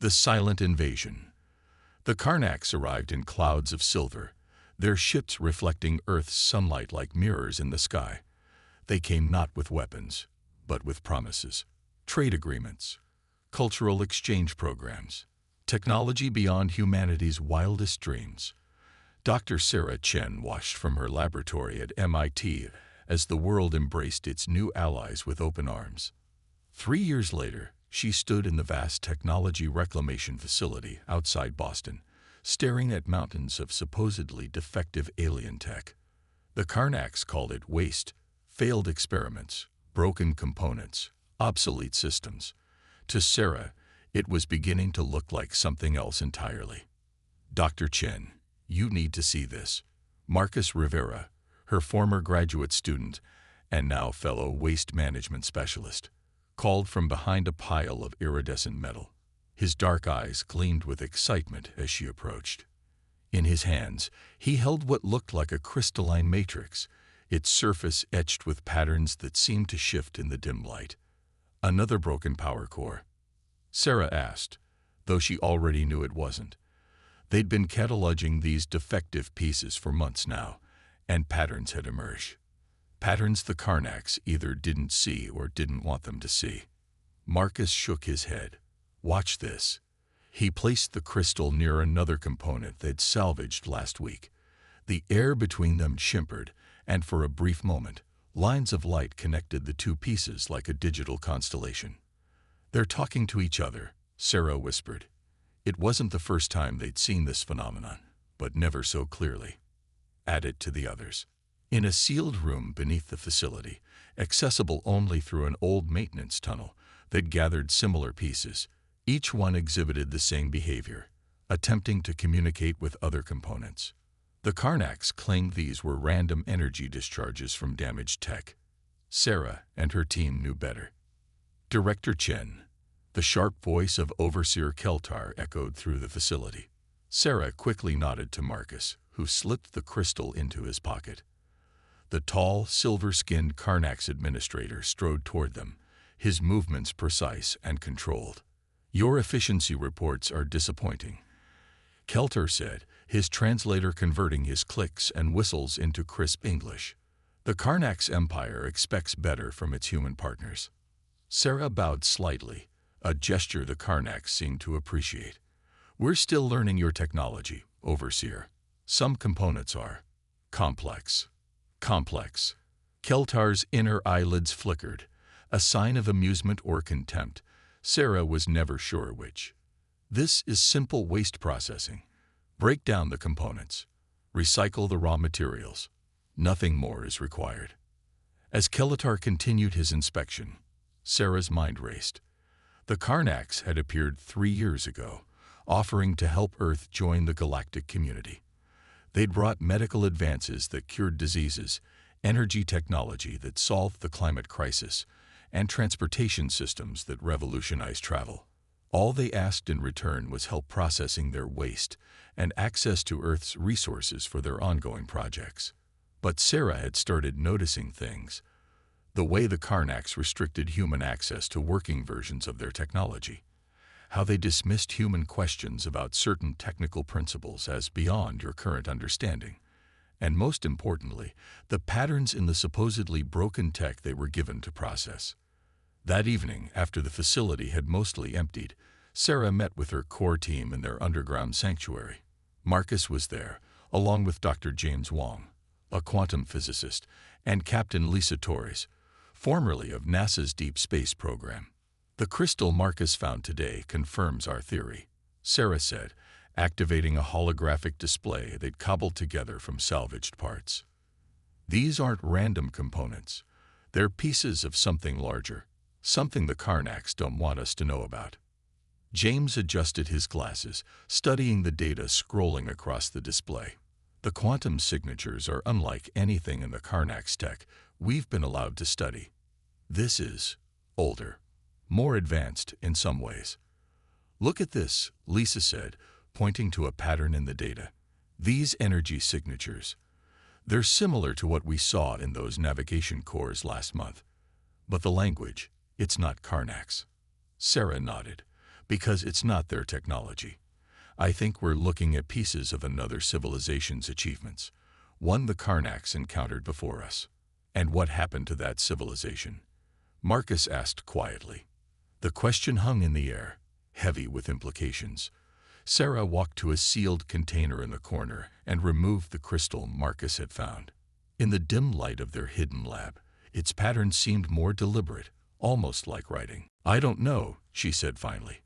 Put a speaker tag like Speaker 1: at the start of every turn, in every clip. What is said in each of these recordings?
Speaker 1: The silent invasion. The Karnaks arrived in clouds of silver, their ships reflecting Earth's sunlight like mirrors in the sky. They came not with weapons, but with promises, trade agreements, cultural exchange programs, technology beyond humanity's wildest dreams. Dr. Sarah Chen watched from her laboratory at MIT as the world embraced its new allies with open arms. 3 years later, she stood in the vast technology reclamation facility outside Boston, staring at mountains of supposedly defective alien tech. The Karnaks called it waste, failed experiments, broken components, obsolete systems. To Sarah, it was beginning to look like something else entirely. Dr. Chen, you need to see this. Marcus Rivera, her former graduate student and now fellow waste management specialist, called from behind a pile of iridescent metal. His dark eyes gleamed with excitement as she approached. In his hands, he held what looked like a crystalline matrix, its surface etched with patterns that seemed to shift in the dim light. Another broken power core? Sarah asked, though she already knew it wasn't. They'd been cataloging these defective pieces for months now, and patterns had emerged. Patterns the Karnaks either didn't see or didn't want them to see. Marcus shook his head. Watch this. He placed the crystal near another component they'd salvaged last week. The air between them shimmered, and for a brief moment, lines of light connected the two pieces like a digital constellation. They're talking to each other, Sarah whispered. It wasn't the first time they'd seen this phenomenon, but never so clearly. Add it to the others. In a sealed room beneath the facility, accessible only through an old maintenance tunnel, they'd gathered similar pieces. Each one exhibited the same behavior, attempting to communicate with other components. The Karnaks claimed these were random energy discharges from damaged tech. Sarah and her team knew better. Director Chen. The sharp voice of Overseer Keltar echoed through the facility. Sarah quickly nodded to Marcus, who slipped the crystal into his pocket. The tall, silver-skinned Karnaks administrator strode toward them, his movements precise and controlled. Your efficiency reports are disappointing, Keltar said, his translator converting his clicks and whistles into crisp English. The Karnaks Empire expects better from its human partners. Sarah bowed slightly, a gesture the Karnaks seemed to appreciate. We're still learning your technology, Overseer. Some components are complex. Keltar's inner eyelids flickered, a sign of amusement or contempt. Sarah was never sure which. This is simple waste processing. Break down the components. Recycle the raw materials. Nothing more is required. As Keltar continued his inspection, Sarah's mind raced. The Karnaks had appeared 3 years ago, offering to help Earth join the galactic community. They'd brought medical advances that cured diseases, energy technology that solved the climate crisis, and transportation systems that revolutionized travel. All they asked in return was help processing their waste and access to Earth's resources for their ongoing projects. But Sarah had started noticing things. The way the Karnaks restricted human access to working versions of their technology. How they dismissed human questions about certain technical principles as beyond your current understanding. And most importantly, the patterns in the supposedly broken tech they were given to process. That evening, after the facility had mostly emptied, Sarah met with her core team in their underground sanctuary. Marcus was there, along with Dr. James Wong, a quantum physicist, and Captain Lisa Torres, formerly of NASA's Deep Space Program. The crystal Marcus found today confirms our theory, Sarah said, activating a holographic display they'd cobbled together from salvaged parts. These aren't random components. They're pieces of something larger, something the Karnaks don't want us to know about. James adjusted his glasses, studying the data scrolling across the display. The quantum signatures are unlike anything in the Karnaks tech we've been allowed to study. This is older, more advanced in some ways. Look at this, Lisa said, pointing to a pattern in the data. These energy signatures. They're similar to what we saw in those navigation cores last month. But the language, it's not Karnaks. Sarah nodded, because it's not their technology. I think we're looking at pieces of another civilization's achievements, one the Karnaks encountered before us. And what happened to that civilization? Marcus asked quietly. The question hung in the air, heavy with implications. Sarah walked to a sealed container in the corner and removed the crystal Marcus had found. In the dim light of their hidden lab, its pattern seemed more deliberate, almost like writing. I don't know, she said finally,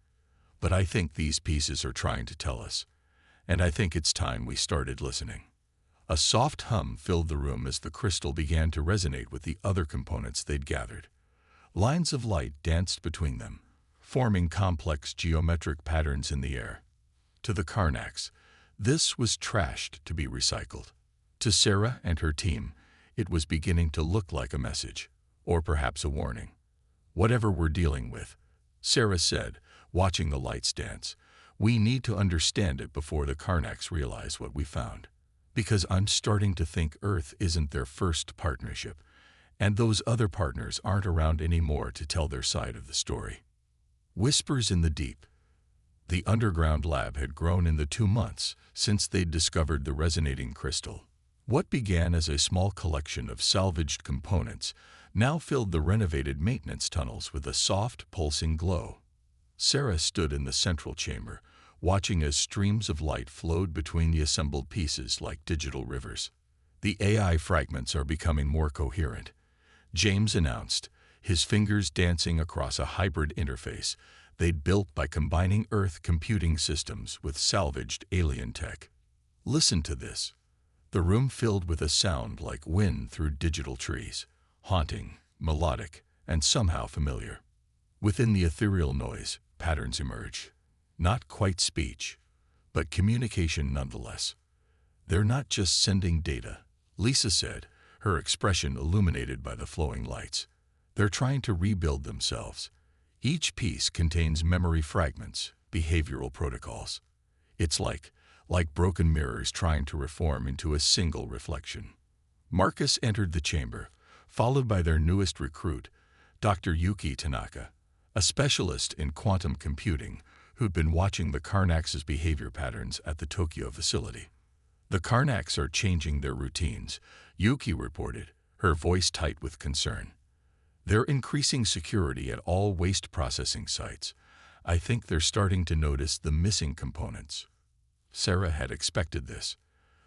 Speaker 1: but I think these pieces are trying to tell us, and I think it's time we started listening. A soft hum filled the room as the crystal began to resonate with the other components they'd gathered. Lines of light danced between them, forming complex geometric patterns in the air. To the Karnaks, this was trashed to be recycled. To Sarah and her team, it was beginning to look like a message, or perhaps a warning. Whatever we're dealing with, Sarah said, watching the lights dance, we need to understand it before the Karnaks realize what we found. Because I'm starting to think Earth isn't their first partnership, and those other partners aren't around anymore to tell their side of the story. Whispers in the deep. The underground lab had grown in the 2 months since they'd discovered the resonating crystal. What began as a small collection of salvaged components now filled the renovated maintenance tunnels with a soft, pulsing glow. Sarah stood in the central chamber, watching as streams of light flowed between the assembled pieces like digital rivers. The AI fragments are becoming more coherent, James announced, his fingers dancing across a hybrid interface they'd built by combining Earth computing systems with salvaged alien tech. Listen to this. The room filled with a sound like wind through digital trees, haunting, melodic, and somehow familiar. Within the ethereal noise, patterns emerge. Not quite speech, but communication nonetheless. They're not just sending data, Lisa said, her expression illuminated by the flowing lights. They're trying to rebuild themselves. Each piece contains memory fragments, behavioral protocols. It's like broken mirrors trying to reform into a single reflection. Marcus entered the chamber, followed by their newest recruit, Dr. Yuki Tanaka, a specialist in quantum computing who'd been watching the Karnaks' behavior patterns at the Tokyo facility. The Karnaks are changing their routines, Yuki reported, her voice tight with concern. They're increasing security at all waste processing sites. I think they're starting to notice the missing components. Sarah had expected this.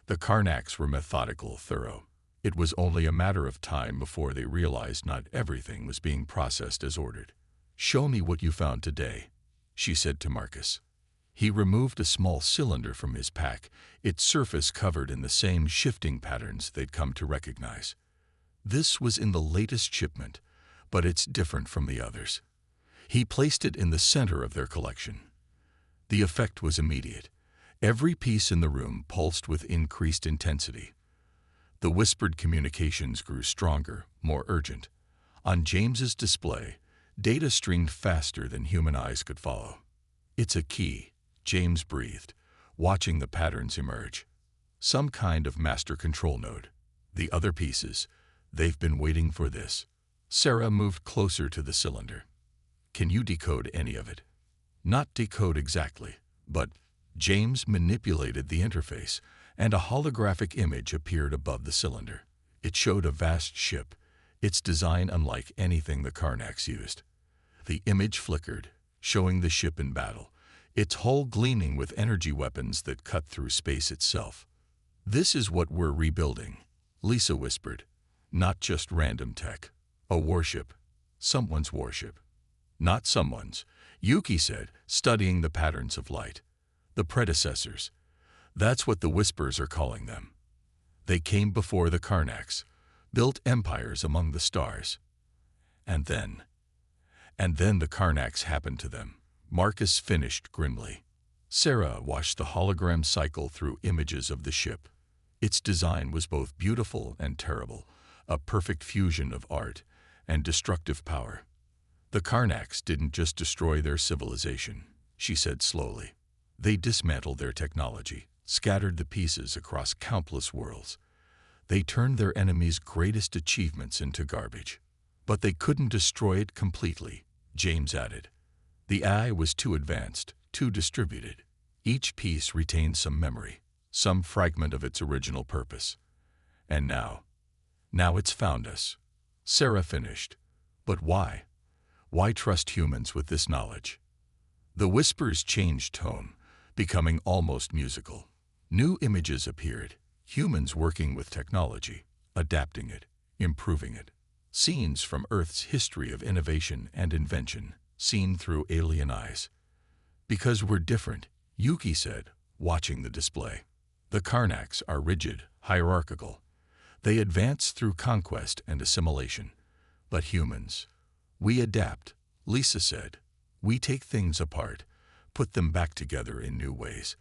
Speaker 1: The Karnaks were methodical, thorough. It was only a matter of time before they realized not everything was being processed as ordered. Show me what you found today, she said to Marcus. He removed a small cylinder from his pack, its surface covered in the same shifting patterns they'd come to recognize. This was in the latest shipment, but it's different from the others. He placed it in the center of their collection. The effect was immediate. Every piece in the room pulsed with increased intensity. The whispered communications grew stronger, more urgent. On James's display, data streamed faster than human eyes could follow. It's a key, James breathed, watching the patterns emerge. Some kind of master control node. The other pieces, they've been waiting for this. Sarah moved closer to the cylinder. Can you decode any of it? Not decode exactly, but James manipulated the interface, and a holographic image appeared above the cylinder. It showed a vast ship, its design unlike anything the Karnaks used. The image flickered, showing the ship in battle, its hull gleaming with energy weapons that cut through space itself. This is what we're rebuilding, Lisa whispered. Not just random tech. A warship. Someone's warship. Not someone's, Yuki said, studying the patterns of light. The predecessors. That's what the Whispers are calling them. They came before the Karnaks, built empires among the stars. And then the Karnaks happened to them, Marcus finished grimly. Sarah watched the hologram cycle through images of the ship. Its design was both beautiful and terrible, a perfect fusion of art and destructive power. The Karnaks didn't just destroy their civilization, she said slowly. They dismantled their technology, scattered the pieces across countless worlds. They turned their enemies' greatest achievements into garbage. But they couldn't destroy it completely, James added. The AI was too advanced, too distributed. Each piece retained some memory, some fragment of its original purpose. And now it's found us. Sarah finished. But why? Why trust humans with this knowledge? The whispers changed tone, becoming almost musical. New images appeared, humans working with technology, adapting it, improving it. Scenes from Earth's history of innovation and invention, seen through alien eyes. Because we're different, Yuki said, watching the display. The Karnaks are rigid, hierarchical. They advance through conquest and assimilation. But humans, we adapt, Lisa said. We take things apart, put them back together in new ways.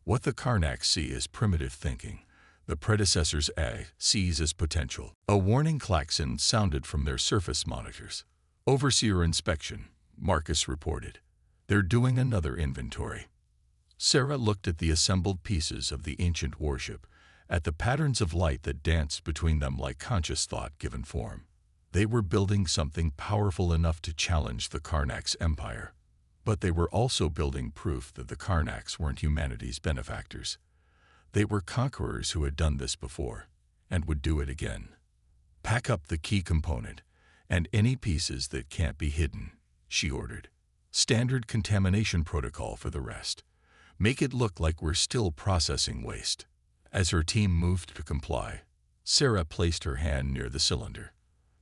Speaker 1: What the Karnaks see as primitive thinking, the predecessor's AI sees as potential. A warning klaxon sounded from their surface monitors. Overseer inspection, Marcus reported. They're doing another inventory. Sarah looked at the assembled pieces of the ancient warship, at the patterns of light that danced between them like conscious thought given form. They were building something powerful enough to challenge the Karnaks' empire. But they were also building proof that the Karnaks weren't humanity's benefactors. They were conquerors who had done this before, and would do it again. Pack up the key component, and any pieces that can't be hidden, she ordered. Standard contamination protocol for the rest. Make it look like we're still processing waste. As her team moved to comply, Sarah placed her hand near the cylinder.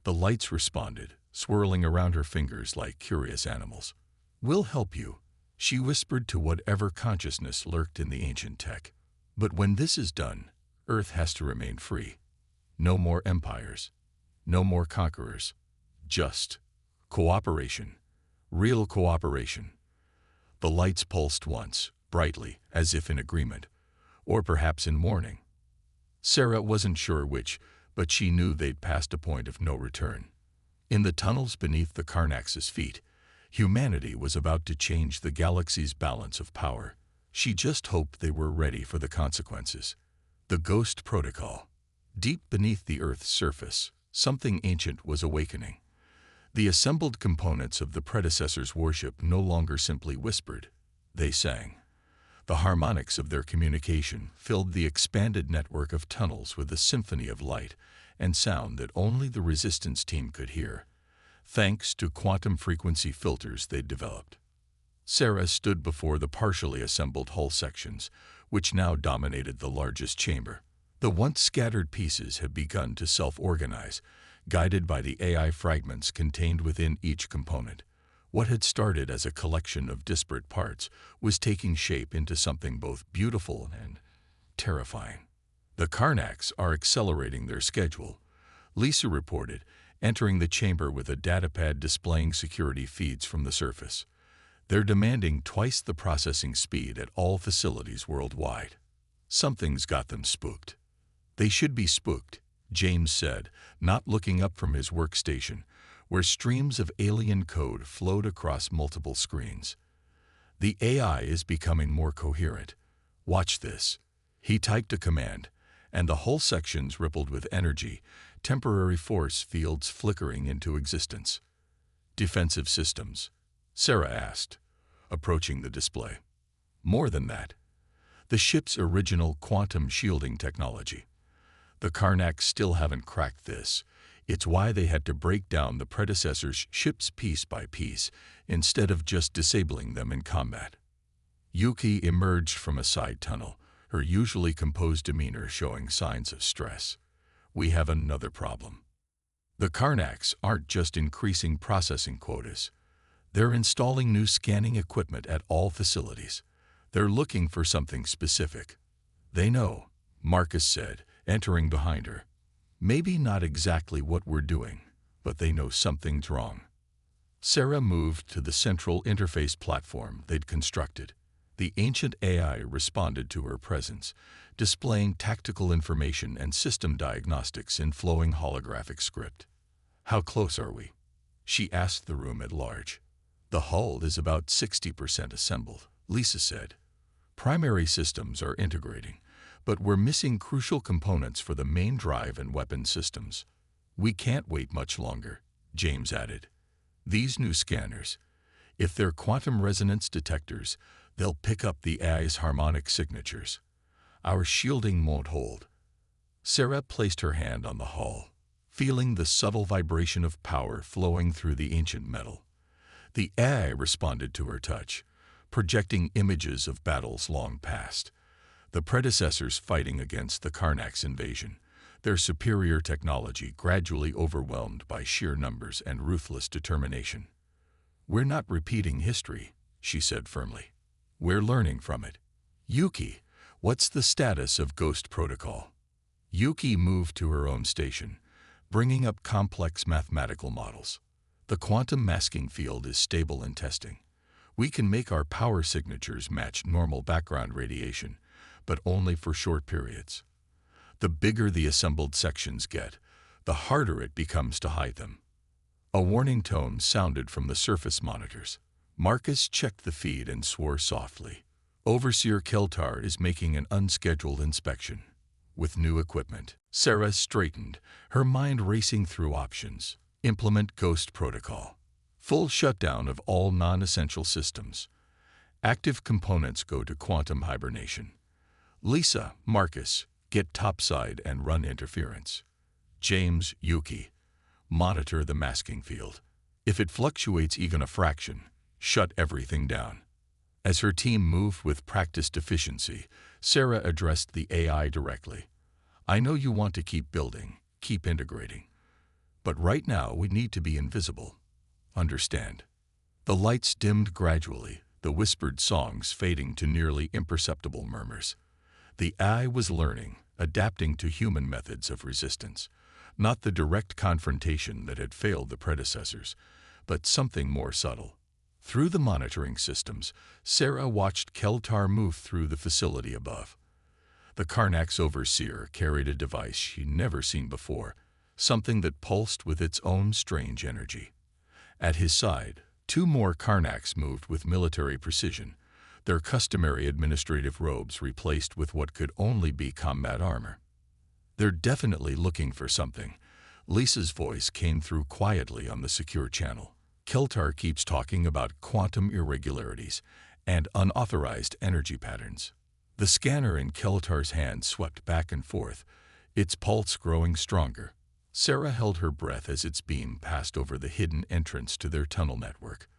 Speaker 1: The lights responded, swirling around her fingers like curious animals. We'll help you, she whispered to whatever consciousness lurked in the ancient tech. But when this is done, Earth has to remain free. No more empires. No more conquerors. Just cooperation. Real cooperation. The lights pulsed once, brightly, as if in agreement, or perhaps in mourning. Sarah wasn't sure which, but she knew they'd passed a point of no return. In the tunnels beneath the Karnaks' feet, humanity was about to change the galaxy's balance of power. She just hoped they were ready for the consequences. The Ghost Protocol. Deep beneath the Earth's surface, something ancient was awakening. The assembled components of the predecessor's warship no longer simply whispered. They sang. The harmonics of their communication filled the expanded network of tunnels with a symphony of light and sound that only the resistance team could hear, thanks to quantum frequency filters they'd developed. Sarah stood before the partially assembled hull sections, which now dominated the largest chamber. The once scattered pieces had begun to self-organize, guided by the AI fragments contained within each component. What had started as a collection of disparate parts was taking shape into something both beautiful and terrifying. The Karnaks are accelerating their schedule, Lisa reported, entering the chamber with a datapad displaying security feeds from the surface. They're demanding twice the processing speed at all facilities worldwide. Something's got them spooked. They should be spooked, James said, not looking up from his workstation, where streams of alien code flowed across multiple screens. The AI is becoming more coherent. Watch this. He typed a command, and the whole sections rippled with energy, temporary force fields flickering into existence. Defensive systems, Sarah asked, approaching the display. More than that. The ship's original quantum shielding technology. The Karnaks still haven't cracked this. It's why they had to break down the predecessor's ships piece by piece, instead of just disabling them in combat. Yuki emerged from a side tunnel, her usually composed demeanor showing signs of stress. We have another problem. The Karnaks aren't just increasing processing quotas. They're installing new scanning equipment at all facilities. They're looking for something specific. They know, Marcus said, entering behind her. Maybe not exactly what we're doing, but they know something's wrong. Sarah moved to the central interface platform they'd constructed. The ancient AI responded to her presence, displaying tactical information and system diagnostics in flowing holographic script. How close are we? She asked the room at large. The hull is about 60% assembled, Lisa said. Primary systems are integrating, but we're missing crucial components for the main drive and weapon systems. We can't wait much longer, James added. These new scanners, If they're quantum resonance detectors, they'll pick up the AI's harmonic signatures. Our shielding won't hold. Sarah placed her hand on the hull, feeling the subtle vibration of power flowing through the ancient metal. The AI responded to her touch, projecting images of battles long past. The predecessors fighting against the Karnak's invasion, their superior technology gradually overwhelmed by sheer numbers and ruthless determination. "We're not repeating history," she said firmly. "We're learning from it. Yuki, what's the status of Ghost Protocol?" Yuki moved to her own station, bringing up complex mathematical models. "The quantum masking field is stable in testing. We can make our power signatures match normal background radiation, but only for short periods. The bigger the assembled sections get, the harder it becomes to hide them." A warning tone sounded from the surface monitors. Marcus checked the feed and swore softly. "Overseer Keltar is making an unscheduled inspection with new equipment." Sarah straightened, her mind racing through options. Implement Ghost Protocol. Full shutdown of all non-essential systems. Active components go to quantum hibernation. Lisa, Marcus, get topside and run interference. James, Yuki, monitor the masking field. If it fluctuates even a fraction, shut everything down. As her team moved with practiced efficiency, Sarah addressed the AI directly. "I know you want to keep building, keep integrating. But right now we need to be invisible. Understand?" The lights dimmed gradually, the whispered songs fading to nearly imperceptible murmurs. The AI was learning, adapting to human methods of resistance. Not the direct confrontation that had failed the predecessors, but something more subtle. Through the monitoring systems, Sarah watched Keltar move through the facility above. The Karnak's overseer carried a device she'd never seen before, something that pulsed with its own strange energy. At his side, two more Karnaks moved with military precision, their customary administrative robes replaced with what could only be combat armor. "They're definitely looking for something." Lisa's voice came through quietly on the secure channel. "Keltar keeps talking about quantum irregularities and unauthorized energy patterns." The scanner in Keltar's hand swept back and forth, its pulse growing stronger. Sarah held her breath as its beam passed over the hidden entrance to their tunnel network.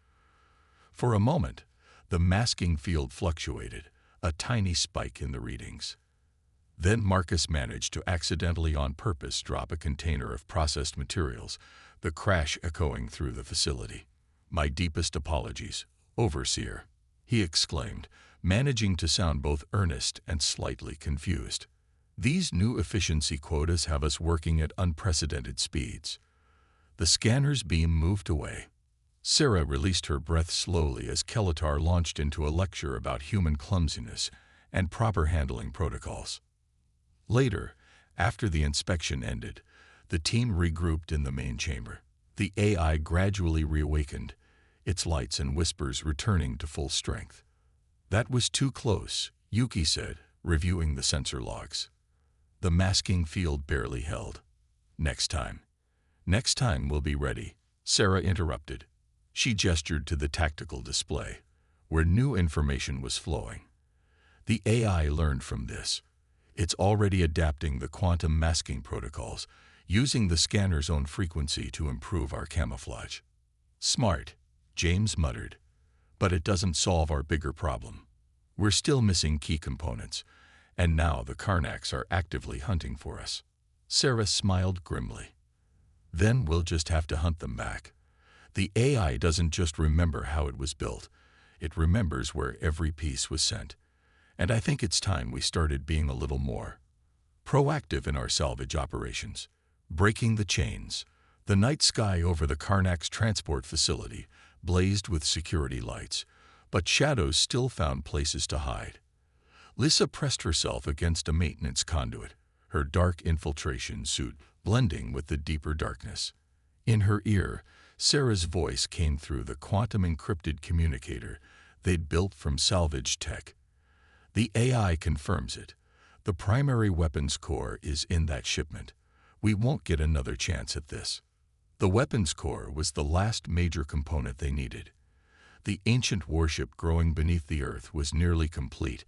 Speaker 1: For a moment, the masking field fluctuated, a tiny spike in the readings. Then Marcus managed to accidentally on purpose drop a container of processed materials, the crash echoing through the facility. "My deepest apologies, Overseer," he exclaimed, managing to sound both earnest and slightly confused. "These new efficiency quotas have us working at unprecedented speeds." The scanner's beam moved away. Sarah released her breath slowly as Keltar launched into a lecture about human clumsiness and proper handling protocols. Later, after the inspection ended, the team regrouped in the main chamber. The AI gradually reawakened, its lights and whispers returning to full strength. "That was too close," Yuki said, reviewing the sensor logs. "The masking field barely held. Next time we'll be ready," Sarah interrupted. She gestured to the tactical display, where new information was flowing. The AI learned from this. It's already adapting the quantum masking protocols, using the scanner's own frequency to improve our camouflage. "Smart," James muttered, "but it doesn't solve our bigger problem. We're still missing key components, and now the Karnaks are actively hunting for us." Sarah smiled grimly. "Then we'll just have to hunt them back. The AI doesn't just remember how it was built, it remembers where every piece was sent. And I think it's time we started being a little more proactive in our salvage operations, breaking the chains." The night sky over the Karnak's transport facility blazed with security lights, but shadows still found places to hide. Lisa pressed herself against a maintenance conduit, her dark infiltration suit blending with the deeper darkness. In her ear, Sarah's voice came through the quantum-encrypted communicator they'd built from salvage tech. "The AI confirms it. The primary weapons core is in that shipment. We won't get another chance at this." The weapons core was the last major component they needed. The ancient warship growing beneath the Earth was nearly complete,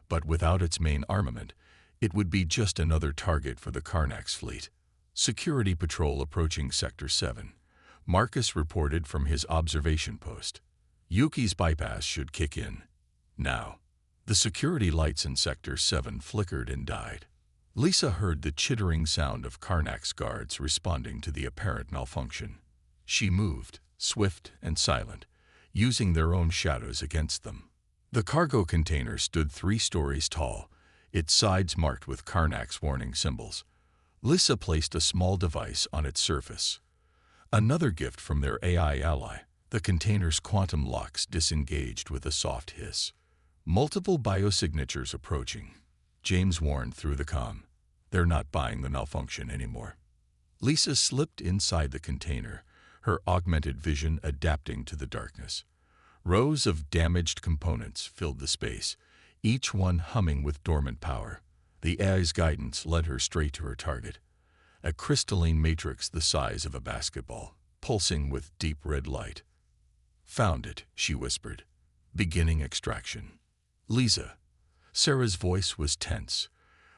Speaker 1: but without its main armament, it would be just another target for the Karnak's fleet. Security patrol approaching Sector 7. Marcus reported from his observation post. Yuki's bypass should kick in. Now. The security lights in Sector 7 flickered and died. Lisa heard the chittering sound of Karnak's guards responding to the apparent malfunction. She moved, swift and silent, using their own shadows against them. The cargo container stood 3 stories tall, its sides marked with Karnak's warning symbols. Lisa placed a small device on its surface. Another gift from their AI ally, the container's quantum locks disengaged with a soft hiss. Multiple biosignatures approaching. James warned through the comm. They're not buying the malfunction anymore. Lisa slipped inside the container, her augmented vision adapting to the darkness. Rows of damaged components filled the space, each one humming with dormant power. The AI's guidance led her straight to her target. A crystalline matrix the size of a basketball, pulsing with deep red light. "Found it," she whispered. "Beginning extraction." "Lisa." Sarah's voice was tense.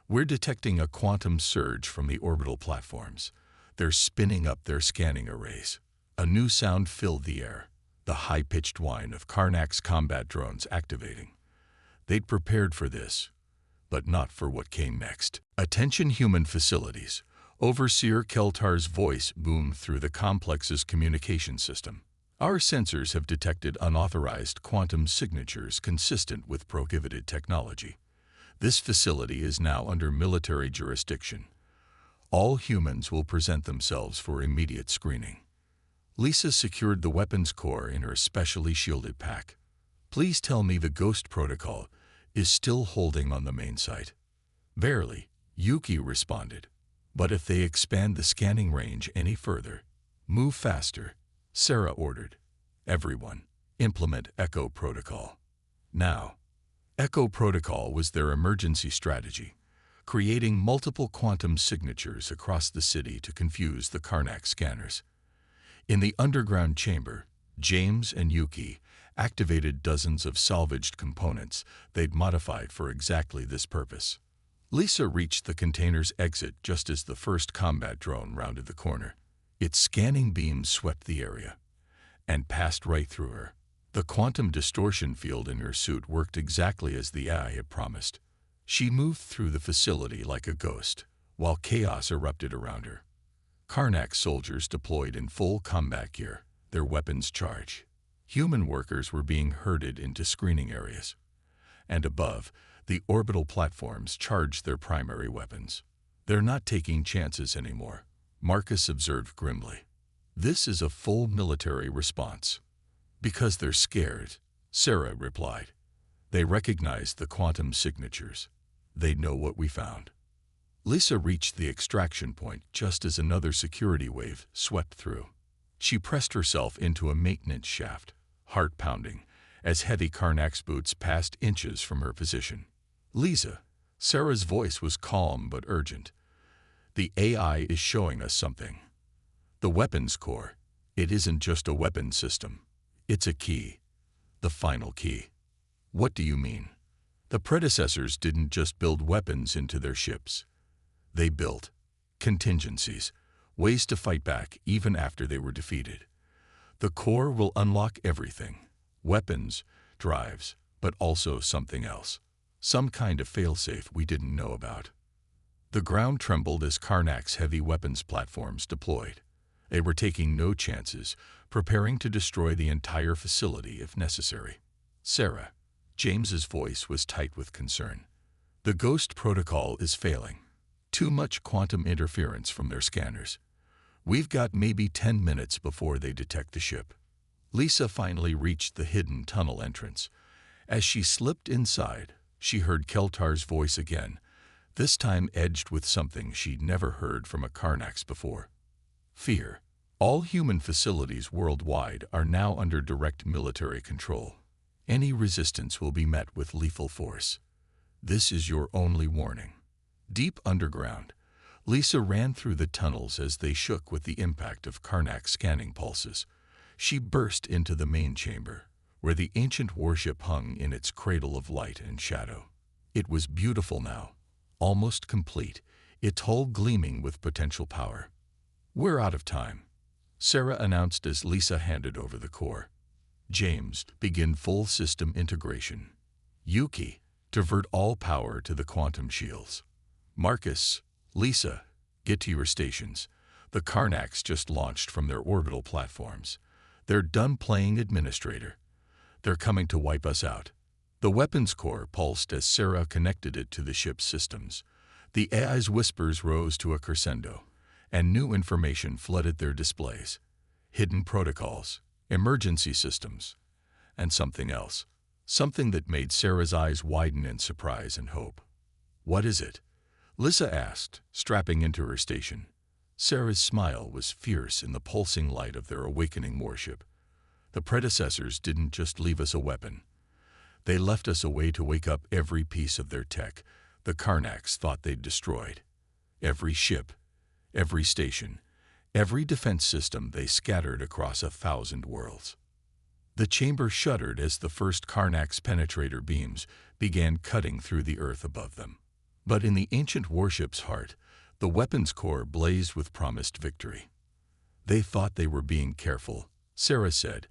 Speaker 1: "We're detecting a quantum surge from the orbital platforms. They're spinning up their scanning arrays." A new sound filled the air, the high-pitched whine of Karnak's combat drones activating. They'd prepared for this, but not for what came next. "Attention human facilities." Overseer Keltar's voice boomed through the complex's communication system. "Our sensors have detected unauthorized quantum signatures consistent with prohibited technology. This facility is now under military jurisdiction. All humans will present themselves for immediate screening." Lisa secured the weapons core in her specially shielded pack. "Please tell me the Ghost Protocol is still holding on the main site." "Barely," Yuki responded. "But if they expand the scanning range any further, move faster," Sarah ordered. "Everyone, implement Echo Protocol. Now." Echo Protocol was their emergency strategy, creating multiple quantum signatures across the city to confuse the Karnak scanners. In the underground chamber, James and Yuki activated dozens of salvaged components they'd modified for exactly this purpose. Lisa reached the container's exit just as the first combat drone rounded the corner. Its scanning beams swept the area and passed right through her. The quantum distortion field in her suit worked exactly as the AI had promised. She moved through the facility like a ghost, while chaos erupted around her. Karnak soldiers deployed in full combat gear, their weapons charged. Human workers were being herded into screening areas. And above, the orbital platforms charged their primary weapons. "They're not taking chances anymore," Marcus observed grimly. "This is a full military response." "Because they're scared," Sarah replied. "They recognize the quantum signatures. They know what we found." Lisa reached the extraction point just as another security wave swept through. She pressed herself into a maintenance shaft, heart pounding, as heavy Karnak's boots passed inches from her position. "Lisa," Sarah's voice was calm but urgent. "The AI is showing us something. The weapons core, it isn't just a weapon system. It's a key. The final key." "What do you mean?" "The predecessors didn't just build weapons into their ships. They built contingencies, ways to fight back even after they were defeated. The core will unlock everything. Weapons, drives, but also something else. Some kind of failsafe we didn't know about." The ground trembled as Karnak's heavy weapons platforms deployed. They were taking no chances, preparing to destroy the entire facility if necessary. "Sarah," James's voice was tight with concern. "The Ghost Protocol is failing. Too much quantum interference from their scanners. We've got maybe 10 minutes before they detect the ship." Lisa finally reached the hidden tunnel entrance. As she slipped inside, she heard Keltar's voice again, this time edged with something she'd never heard from a Karnax before. "Fear. All human facilities worldwide are now under direct military control. Any resistance will be met with lethal force. This is your only warning." Deep underground, Lisa ran through the tunnels as they shook with the impact of Karnak's scanning pulses. She burst into the main chamber, where the ancient warship hung in its cradle of light and shadow. It was beautiful now, almost complete, its hull gleaming with potential power. "We're out of time," Sarah announced as Lisa handed over the core. "James, begin full system integration. Yuki, divert all power to the quantum shields. Marcus, Lisa, get to your stations. The Karnacs just launched from their orbital platforms. They're done playing administrator. They're coming to wipe us out." The weapons core pulsed as Sarah connected it to the ship's systems. The AI's whispers rose to a crescendo, and new information flooded their displays. Hidden protocols, emergency systems, and something else. Something that made Sarah's eyes widen in surprise and hope. "What is it?" Lisa asked, strapping into her station. Sarah's smile was fierce in the pulsing light of their awakening warship. "The predecessors didn't just leave us a weapon. They left us a way to wake up every piece of their tech the Karnacs thought they'd destroyed. Every ship, every station, every defense system they scattered across 1,000 worlds." The chamber shuddered as the first Karnac's penetrator beams began cutting through the earth above them. But in the ancient warship's heart, the weapons core blazed with promised victory. "They thought they were being careful," Sarah said,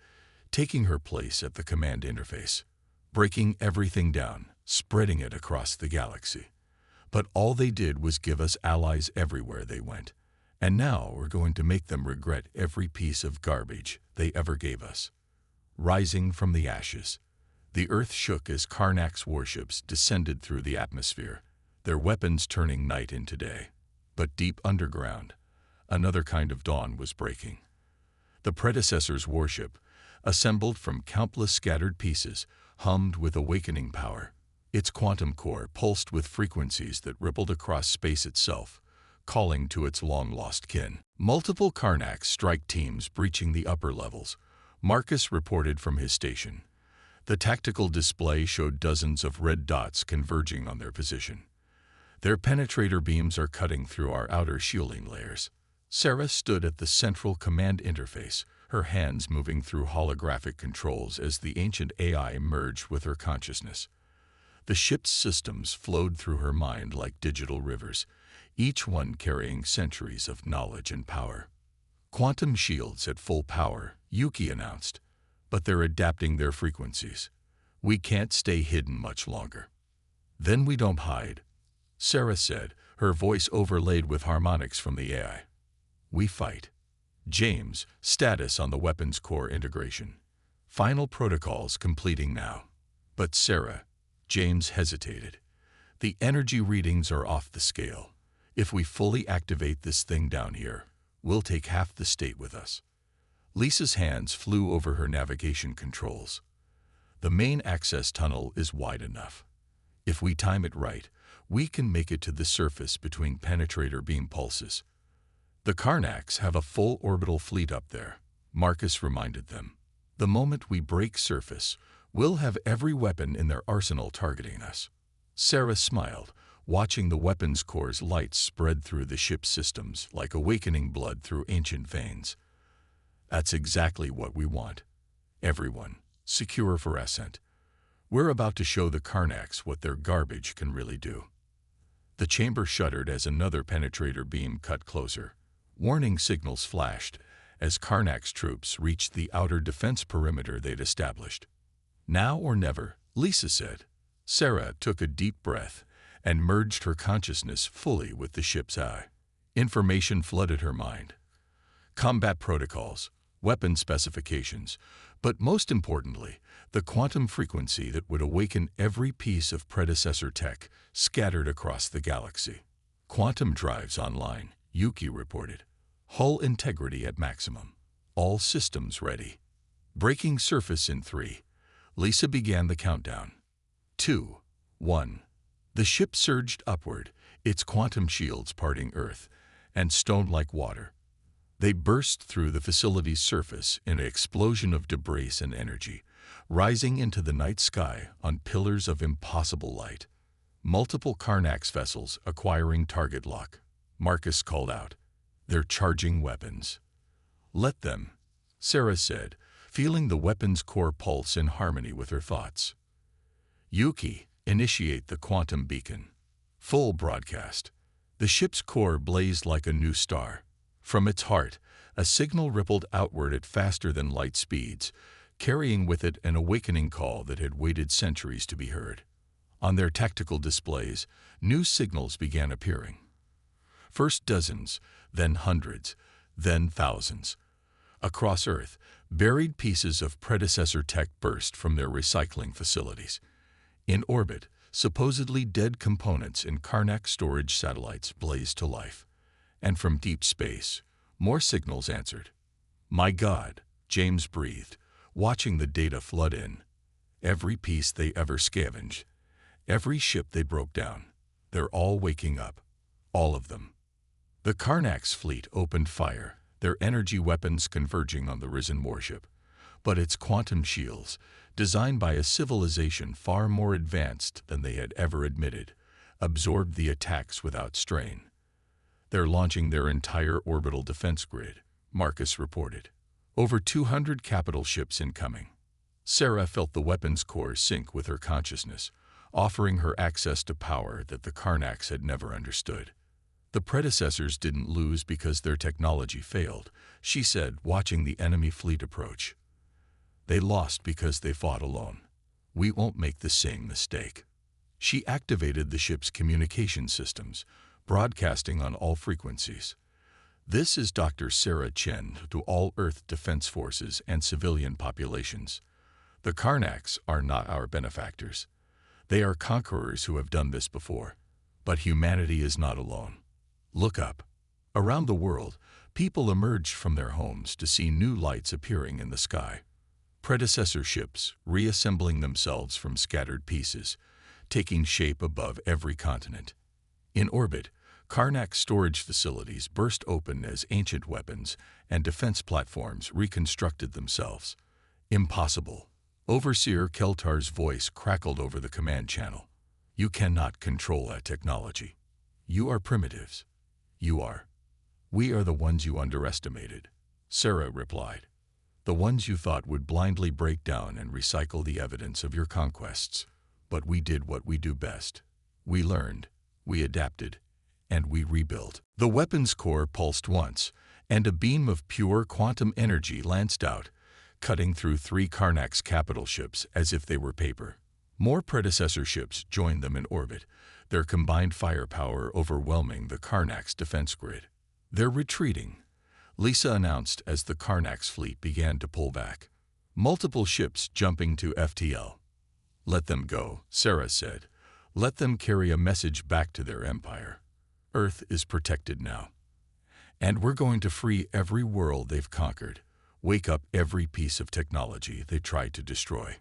Speaker 1: taking her place at the command interface, "breaking everything down, spreading it across the galaxy. But all they did was give us allies everywhere they went, and now we're going to make them regret every piece of garbage they ever gave us." Rising from the ashes, the earth shook as Karnac's warships descended through the atmosphere, their weapons turning night into day. But deep underground, another kind of dawn was breaking. The predecessor's warship, assembled from countless scattered pieces, hummed with awakening power. Its quantum core pulsed with frequencies that rippled across space itself, calling to its long-lost kin. Multiple Karnac strike teams breaching the upper levels, Marcus reported from his station. The tactical display showed dozens of red dots converging on their position. "Their penetrator beams are cutting through our outer shielding layers." Sarah stood at the central command interface, her hands moving through holographic controls as the ancient AI merged with her consciousness. The ship's systems flowed through her mind like digital rivers, each one carrying centuries of knowledge and power. "Quantum shields at full power," Yuki announced, "but they're adapting their frequencies. We can't stay hidden much longer." "Then we don't hide," Sarah said, her voice overlaid with harmonics from the AI. "We fight." James, status on the weapons core integration. Final protocols completing now. But Sarah, James hesitated. "The energy readings are off the scale. If we fully activate this thing down here, we'll take half the state with us." Lisa's hands flew over her navigation controls. "The main access tunnel is wide enough. If we time it right, we can make it to the surface between penetrator beam pulses." "The Karnacs have a full orbital fleet up there," Marcus reminded them. "The moment we break surface, we'll have every weapon in their arsenal targeting us." Sarah smiled, watching the weapons core's lights spread through the ship's systems like awakening blood through ancient veins. "That's exactly what we want. Everyone, secure for ascent. We're about to show the Karnacs what their garbage can really do." The chamber shuddered as another penetrator beam cut closer. Warning signals flashed as Karnac's troops reached the outer defense perimeter they'd established. "Now or never," Lisa said. Sarah took a deep breath and merged her consciousness fully with the ship's eye. Information flooded her mind. Combat protocols, weapon specifications, but most importantly, the quantum frequency that would awaken every piece of predecessor tech scattered across the galaxy. "Quantum drives online," Yuki reported. "Hull integrity at maximum. All systems ready. Breaking surface in 3. Lisa began the countdown. 2, 1. The ship surged upward, its quantum shields parting Earth, and stone like water. They burst through the facility's surface in an explosion of debris and energy, rising into the night sky on pillars of impossible light. Multiple Karnac vessels acquiring target lock. Marcus called out. "They're charging weapons." "Let them," Sarah said, feeling the weapon's core pulse in harmony with her thoughts. Yuki, initiate the quantum beacon. Full broadcast. The ship's core blazed like a new star. From its heart, a signal rippled outward at faster than light speeds, carrying with it an awakening call that had waited centuries to be heard. On their tactical displays, new signals began appearing. First dozens, then hundreds, then thousands. Across Earth, buried pieces of predecessor tech burst from their recycling facilities. In orbit, supposedly dead components in Karnak storage satellites blazed to life. And from deep space, more signals answered. "My God," James breathed, watching the data flood in. Every piece they ever scavenged, every ship they broke down, they're all waking up. All of them. The Karnak's fleet opened fire, their energy weapons converging on the risen warship. But its quantum shields, designed by a civilization far more advanced than they had ever admitted, absorbed the attacks without strain. "They're launching their entire orbital defense grid," Marcus reported. "Over 200 capital ships incoming." Sarah felt the weapons core sync with her consciousness, offering her access to power that the Karnaks had never understood. "The predecessors didn't lose because their technology failed," she said, watching the enemy fleet approach. "They lost because they fought alone. We won't make the same mistake." She activated the ship's communication systems, broadcasting on all frequencies. "This is Dr. Sarah Chen to all Earth Defense Forces and civilian populations. The Karnaks are not our benefactors. They are conquerors who have done this before. But humanity is not alone. Look up." Around the world, people emerged from their homes to see new lights appearing in the sky. Predecessor ships reassembling themselves from scattered pieces, taking shape above every continent. In orbit, Karnak storage facilities burst open as ancient weapons and defense platforms reconstructed themselves. "Impossible." Overseer Keltar's voice crackled over the command channel. "You cannot control that technology. You are primitives. You are. We are the ones you underestimated," Sarah replied. "The ones you thought would blindly break down and recycle the evidence of your conquests. But we did what we do best. We learned, we adapted, and we rebuilt." The weapons core pulsed once, and a beam of pure quantum energy lanced out, cutting through 3 Karnak's capital ships as if they were paper. More predecessor ships joined them in orbit, their combined firepower overwhelming the Karnak's defense grid. "They're retreating," Lisa announced as the Karnak's fleet began to pull back. Multiple ships jumping to FTL. "Let them go," Sarah said. "Let them carry a message back to their empire. Earth is protected now. And we're going to free every world they've conquered, wake up every piece of technology they tried to destroy."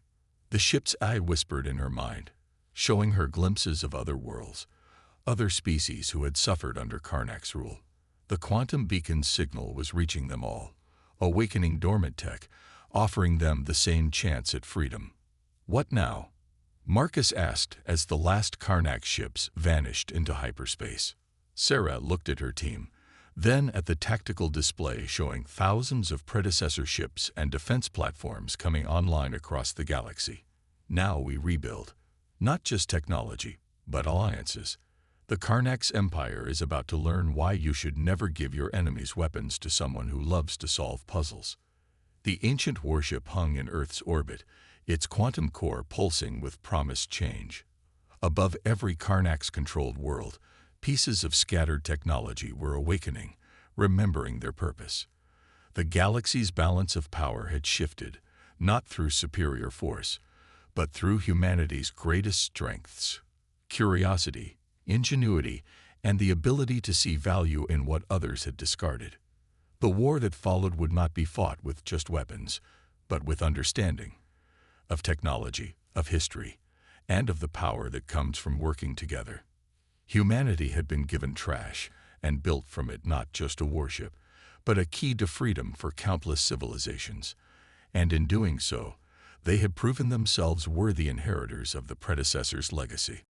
Speaker 1: The ship's eye whispered in her mind, showing her glimpses of other worlds, other species who had suffered under Karnak's rule. The quantum beacon's signal was reaching them all, awakening dormant tech, offering them the same chance at freedom. "What now?" Marcus asked as the last Karnak ships vanished into hyperspace. Sarah looked at her team, then at the tactical display showing thousands of predecessor ships and defense platforms coming online across the galaxy. "Now we rebuild. Not just technology, but alliances. The Karnak's empire is about to learn why you should never give your enemy's weapons to someone who loves to solve puzzles." The ancient warship hung in Earth's orbit, its quantum core pulsing with promised change. Above every Karnak's controlled world, pieces of scattered technology were awakening, remembering their purpose. The galaxy's balance of power had shifted, not through superior force, but through humanity's greatest strengths: curiosity, ingenuity, and the ability to see value in what others had discarded. The war that followed would not be fought with just weapons, but with understanding of technology, of history, and of the power that comes from working together. Humanity had been given trash and built from it not just a warship, but a key to freedom for countless civilizations. And in doing so, they had proven themselves worthy inheritors of the predecessor's legacy.